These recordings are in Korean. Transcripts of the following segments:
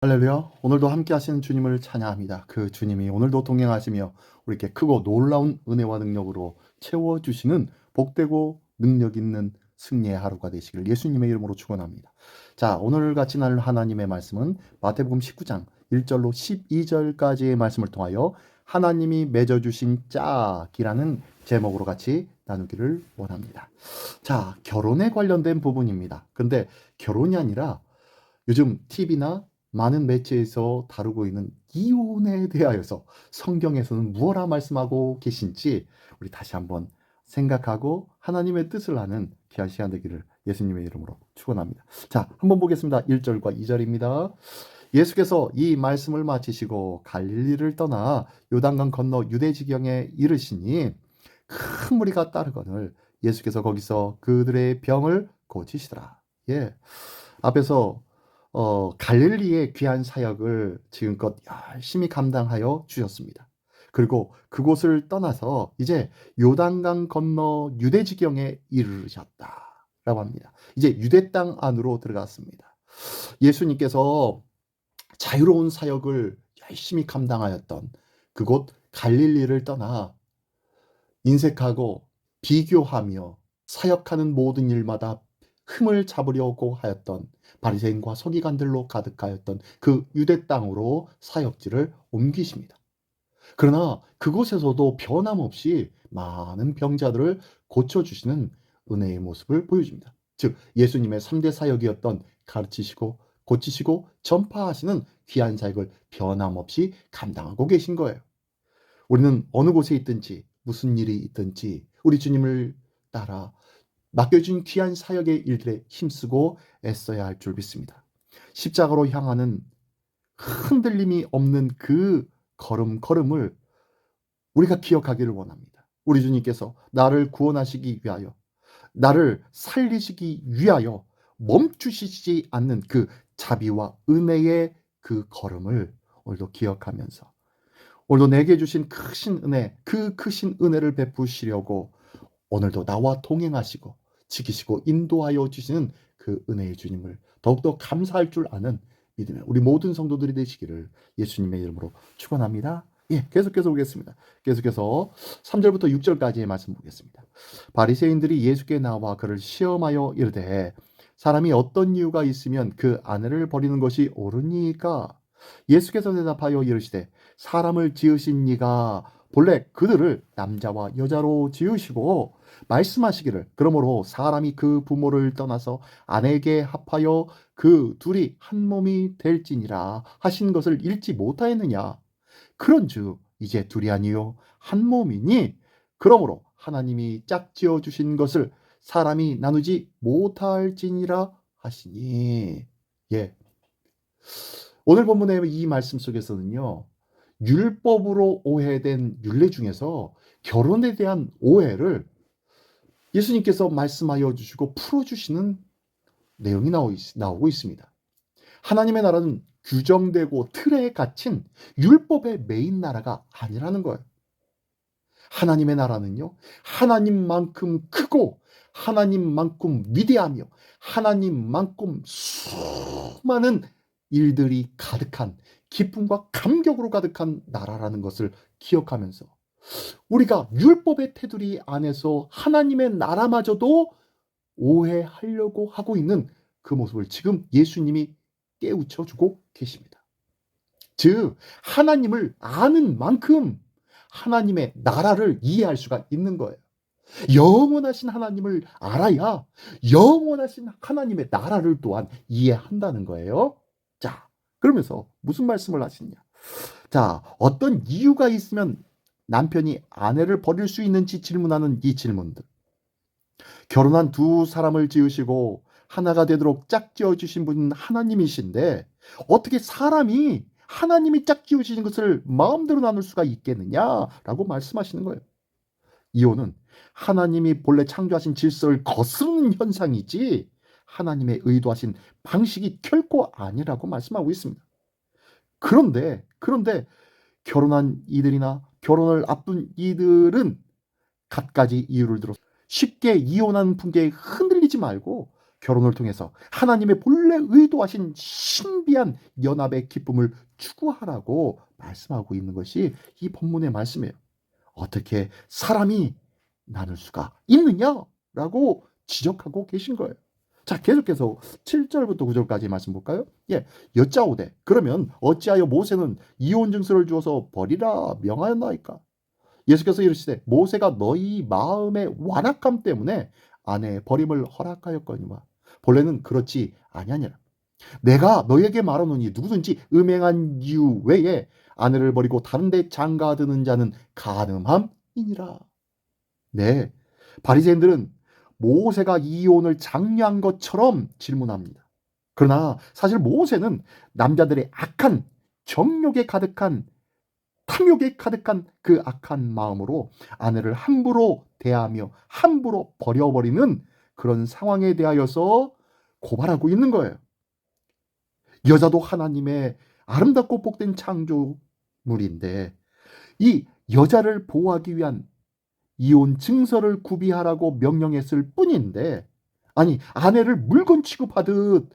할렐루야. 오늘도 함께 하시는 주님을 찬양합니다. 그 주님이 오늘도 동행하시며 우리에게 크고 놀라운 은혜와 능력으로 채워주시는 복되고 능력 있는 승리의 하루가 되시길 예수님의 이름으로 축원합니다. 자, 오늘 같이 나눌 하나님의 말씀은 마태복음 19장 1절로 12절까지의 말씀을 통하여 하나님이 맺어주신 짝이라는 제목으로 같이 나누기를 원합니다. 자, 결혼에 관련된 부분입니다. 근데 결혼이 아니라 요즘 TV나 많은 매체에서 다루고 있는 이혼에 대하여서 성경에서는 무엇라 말씀하고 계신지 우리 다시 한번 생각하고 하나님의 뜻을 아는 귀한 시간 되기를 예수님의 이름으로 축원합니다. 자, 한번 보겠습니다. 1절과 2절입니다. 예수께서 이 말씀을 마치시고 갈릴리를 떠나 요단강 건너 유대 지경에 이르시니 큰 무리가 따르거늘 예수께서 거기서 그들의 병을 고치시더라. 예. 앞에서 갈릴리의 귀한 사역을 지금껏 열심히 감당하여 주셨습니다. 그리고 그곳을 떠나서 이제 요단강 건너 유대 지경에 이르셨다라고 합니다. 이제 유대 땅 안으로 들어갔습니다. 예수님께서 자유로운 사역을 열심히 감당하였던 그곳 갈릴리를 떠나 인색하고 비교하며 사역하는 모든 일마다 흠을 잡으려고 하였던 바리새인과 서기관들로 가득하였던 그 유대 땅으로 사역지를 옮기십니다. 그러나 그곳에서도 변함없이 많은 병자들을 고쳐주시는 은혜의 모습을 보여줍니다. 즉 예수님의 3대 사역이었던 가르치시고 고치시고 전파하시는 귀한 사역을 변함없이 감당하고 계신 거예요. 우리는 어느 곳에 있든지 무슨 일이 있든지 우리 주님을 따라 맡겨진 귀한 사역의 일들에 힘쓰고 애써야 할 줄 믿습니다. 십자가로 향하는 흔들림이 없는 그 걸음을 우리가 기억하기를 원합니다. 우리 주님께서 나를 구원하시기 위하여 나를 살리시기 위하여 멈추시지 않는 그 자비와 은혜의 그 걸음을 오늘도 기억하면서 오늘도 내게 주신 크신 은혜, 그 크신 은혜를 베푸시려고 오늘도 나와 동행하시고 지키시고 인도하여 주시는 그 은혜의 주님을 더욱더 감사할 줄 아는 믿음의 우리 모든 성도들이 되시기를 예수님의 이름으로 축원합니다. 예, 계속해서 보겠습니다. 계속해서 3절부터 6절까지의 말씀 보겠습니다. 바리새인들이 예수께 나와 그를 시험하여 이르되 사람이 어떤 이유가 있으면 그 아내를 버리는 것이 옳으니까? 예수께서 대답하여 이르시되 사람을 지으신 이가 본래 그들을 남자와 여자로 지으시고 말씀하시기를 그러므로 사람이 그 부모를 떠나서 아내에게 합하여 그 둘이 한 몸이 될지니라 하신 것을 읽지 못하였느냐? 그런즉 이제 둘이 아니요 한 몸이니 그러므로 하나님이 짝지어 주신 것을 사람이 나누지 못할지니라 하시니. 예. 오늘 본문의 이 말씀 속에서는요. 율법으로 오해된 율례 중에서 결혼에 대한 오해를 예수님께서 말씀하여 주시고 풀어주시는 내용이 나오고 있습니다. 하나님의 나라는 규정되고 틀에 갇힌 율법의 메인 나라가 아니라는 거예요. 하나님의 나라는요, 하나님만큼 크고 하나님만큼 위대하며 하나님만큼 수많은 일들이 가득한 기쁨과 감격으로 가득한 나라라는 것을 기억하면서 우리가 율법의 테두리 안에서 하나님의 나라마저도 오해하려고 하고 있는 그 모습을 지금 예수님이 깨우쳐 주고 계십니다. 즉 하나님을 아는 만큼 하나님의 나라를 이해할 수가 있는 거예요. 영원하신 하나님을 알아야 영원하신 하나님의 나라를 또한 이해한다는 거예요. 자, 그러면서 무슨 말씀을 하시냐? 자, 어떤 이유가 있으면 남편이 아내를 버릴 수 있는지 질문하는 이 질문들. 결혼한 두 사람을 지으시고 하나가 되도록 짝지어 주신 분은 하나님이신데 어떻게 사람이 하나님이 짝지어 주신 것을 마음대로 나눌 수가 있겠느냐라고 말씀하시는 거예요. 이혼은 하나님이 본래 창조하신 질서를 거스르는 현상이지 하나님의 의도하신 방식이 결코 아니라고 말씀하고 있습니다. 그런데 결혼한 이들이나 결혼을 앞둔 이들은 갖가지 이유를 들어 쉽게 이혼하는 풍계에 흔들리지 말고 결혼을 통해서 하나님의 본래 의도하신 신비한 연합의 기쁨을 추구하라고 말씀하고 있는 것이 이 본문의 말씀이에요. 어떻게 사람이 나눌 수가 있느냐라고 지적하고 계신 거예요. 자, 계속해서 7절부터 9절까지 말씀 볼까요? 예, 여짜오되 그러면 어찌하여 모세는 이혼 증서를 주어서 버리라 명하였나이까? 예수께서 이르시되 모세가 너희 마음의 완악함 때문에 아내 버림을 허락하였거니와 본래는 그렇지 아니하니라. 내가 너에게 말하노니 누구든지 음행한 이유 외에 아내를 버리고 다른 데 장가드는 자는 간음함이니라. 네, 바리새인들은 모세가 이혼을 장려한 것처럼 질문합니다. 그러나 사실 모세는 남자들의 악한 정욕에 가득한 탐욕에 가득한 그 악한 마음으로 아내를 함부로 대하며 함부로 버려버리는 그런 상황에 대하여서 고발하고 있는 거예요. 여자도 하나님의 아름답고 복된 창조물인데 이 여자를 보호하기 위한 이혼 증서를 구비하라고 명령했을 뿐인데 아니 아내를 물건 취급하듯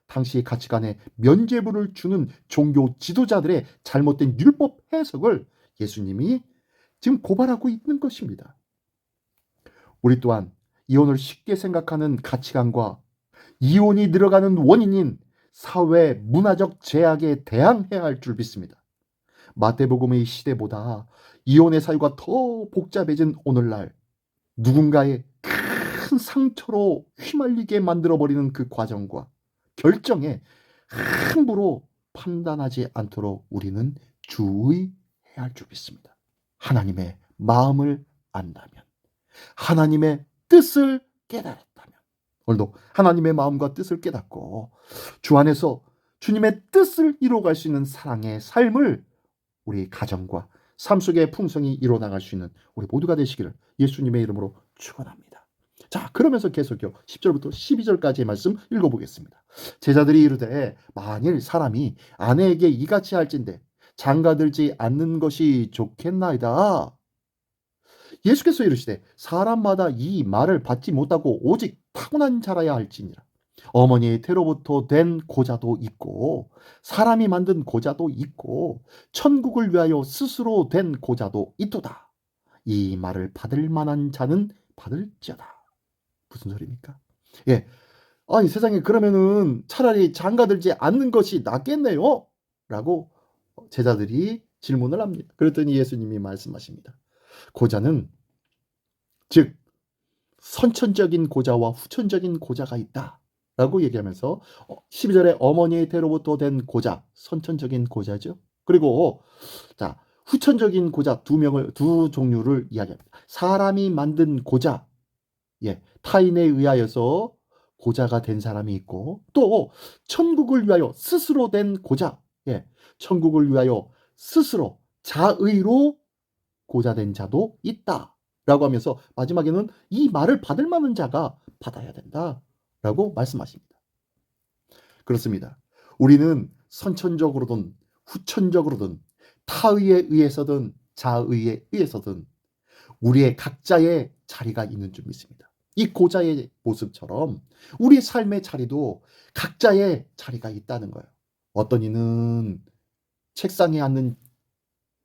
당시의 가치관에 면죄부를 주는 종교 지도자들의 잘못된 율법 해석을 예수님이 지금 고발하고 있는 것입니다. 우리 또한 이혼을 쉽게 생각하는 가치관과 이혼이 늘어가는 원인인 사회 문화적 제약에 대항해야 할 줄 믿습니다. 마태복음의 시대보다 이혼의 사유가 더 복잡해진 오늘날 누군가의 큰 상처로 휘말리게 만들어버리는 그 과정과 결정에 함부로 판단하지 않도록 우리는 주의해야 할 줄 믿습니다. 하나님의 마음을 안다면, 하나님의 뜻을 깨달았다면, 오늘도 하나님의 마음과 뜻을 깨닫고 주 안에서 주님의 뜻을 이루어갈 수 있는 사랑의 삶을 우리 가정과 삶 속에 풍성히 이루어나갈 수 있는 우리 모두가 되시기를 예수님의 이름으로 축원합니다. 자, 그러면서 계속요 10절부터 12절까지의 말씀 읽어보겠습니다. 제자들이 이르되 만일 사람이 아내에게 이같이 할진대 장가들지 않는 것이 좋겠나이다. 예수께서 이르시되 사람마다 이 말을 받지 못하고 오직 타고난 자라야 할지니라. 어머니의 태로부터 된 고자도 있고 사람이 만든 고자도 있고 천국을 위하여 스스로 된 고자도 있도다. 이 말을 받을 만한 자는 받을지어다. 무슨 소리입니까? 예, 아니 세상에 그러면은 차라리 장가들지 않는 것이 낫겠네요 라고 제자들이 질문을 합니다. 그랬더니 예수님이 말씀하십니다. 고자는 즉 선천적인 고자와 후천적인 고자가 있다 라고 얘기하면서 12절에 어머니의 태로부터 된 고자, 선천적인 고자죠. 그리고 자 후천적인 고자 두 종류를 이야기합니다. 사람이 만든 고자, 예, 타인에 의하여서 고자가 된 사람이 있고 또 천국을 위하여 스스로 된 고자, 예, 천국을 위하여 스스로 자의로 고자된 자도 있다라고 하면서 마지막에는 이 말을 받을 만한 자가 받아야 된다라고 말씀하십니다. 그렇습니다. 우리는 선천적으로든 후천적으로든 타의에 의해서든 자의에 의해서든 우리의 각자의 자리가 있는 줄 믿습니다. 이 고자의 모습처럼 우리의 삶의 자리도 각자의 자리가 있다는 거예요. 어떤 이는 책상에 앉는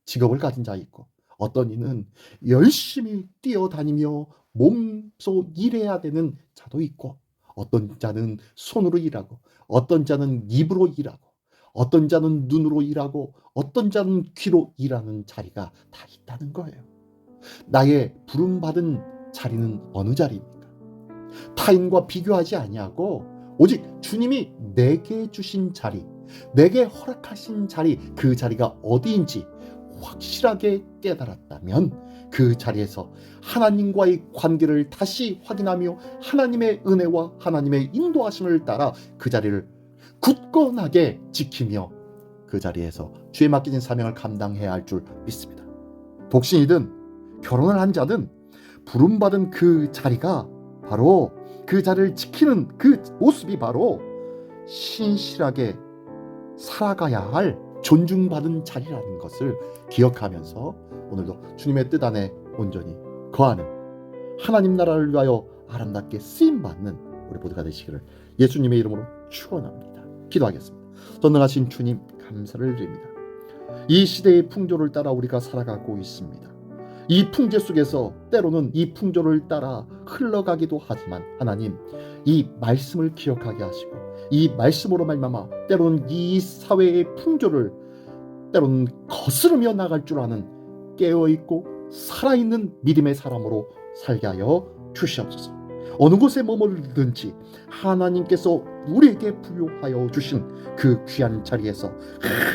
직업을 가진 자 있고 어떤 이는 열심히 뛰어다니며 몸소 일해야 되는 자도 있고 어떤 자는 손으로 일하고 어떤 자는 입으로 일하고 어떤 자는 눈으로 일하고 어떤 자는 귀로 일하는 자리가 다 있다는 거예요. 나의 부름받은 자리는 어느 자리입니까? 타인과 비교하지 아니하고 오직 주님이 내게 주신 자리, 내게 허락하신 자리, 그 자리가 어디인지 확실하게 깨달았다면 그 자리에서 하나님과의 관계를 다시 확인하며 하나님의 은혜와 하나님의 인도하심을 따라 그 자리를 굳건하게 지키며 그 자리에서 주에 맡겨진 사명을 감당해야 할 줄 믿습니다. 독신이든 결혼을 한 자든 부름받은 그 자리가 바로 그 자리를 지키는 그 모습이 바로 신실하게 살아가야 할 존중받은 자리라는 것을 기억하면서 오늘도 주님의 뜻 안에 온전히 거하는 하나님 나라를 위하여 아름답게 쓰임받는 우리 모두가 되시기를 예수님의 이름으로 축원합니다. 기도하겠습니다. 전능하신 주님 감사를 드립니다. 이 시대의 풍조를 따라 우리가 살아가고 있습니다. 이 풍제 속에서 때로는 이 풍조를 따라 흘러가기도 하지만 하나님, 이 말씀을 기억하게 하시고 이 말씀으로 말미암아 때로는 이 사회의 풍조를 때로는 거스르며 나갈 줄 아는 깨어있고 살아있는 믿음의 사람으로 살게 하여 주시옵소서. 어느 곳에 머물든지 하나님께서 우리에게 부여하여 주신 그 귀한 자리에서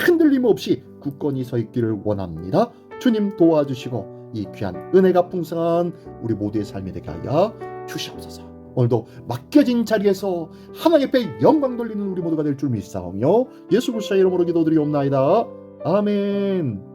흔들림 없이 굳건히 서 있기를 원합니다. 주님 도와주시고 이 귀한 은혜가 풍성한 우리 모두의 삶이 되게 하여 주시옵소서. 오늘도 맡겨진 자리에서 하나님 앞에 영광 돌리는 우리 모두가 될 줄 믿사오며 예수 그리스도의 이름으로 기도드리옵나이다. 아멘.